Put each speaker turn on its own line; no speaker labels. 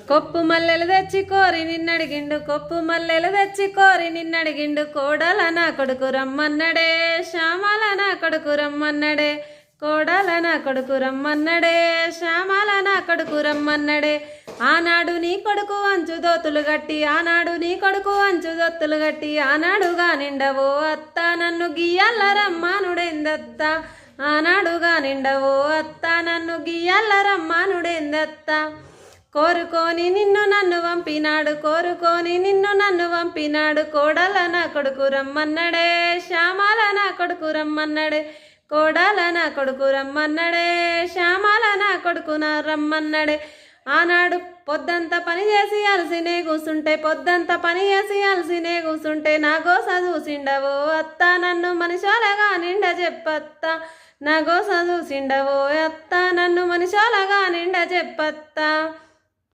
కొప్పు మల్లెలు తెచ్చి కోరి నిన్నడిగిండు కొప్పు మల్లెలు తెచ్చి కోరి నిన్నడిగిండు కోడల నా కొడుకు రమ్మన్నడే శ్యామల నా కొడుకు రమ్మన్నడే కోడల నా కొడుకు రమ్మన్నడే శ్యామల నా కొడుకు రమ్మన్నడే ఆనాడు నీ కొడుకు అంచు దోతులు గట్టి ఆనాడు నీ కొడుకు అంచు దొత్తులు గట్టి ఆనాడుగా నిండవో అత్త నన్ను గియ్యల్ల రమ్మానుడేందత్త ఆనాడుగా నిండవో అత్త నన్ను గియ్యల్ల రమ్మానుడేందత్త కోరుకొని నిన్ను నన్ను పంపినాడు కోరుకొని నిన్ను నన్ను పంపినాడు కోడల నా కొడుకు రమ్మన్నడే శ్యామల నా కొడుకు రమ్మన్నడే కోడల నా కొడుకు రమ్మన్నడే శ్యామల నా కొడుకు నా రమ్మన్నడే ఆనాడు పొద్దంతా పని చేసి అలసినే కూసుంటే పొద్దంతా పని చేసి అలసినే కూసుంటే నా గోస చూసిండవో అత్త నన్ను మనిషాలగా నిండ చెప్పత్త నా గోస చూసిండవో అత్త నన్ను మనిషాలగా నిండ చెప్పత్త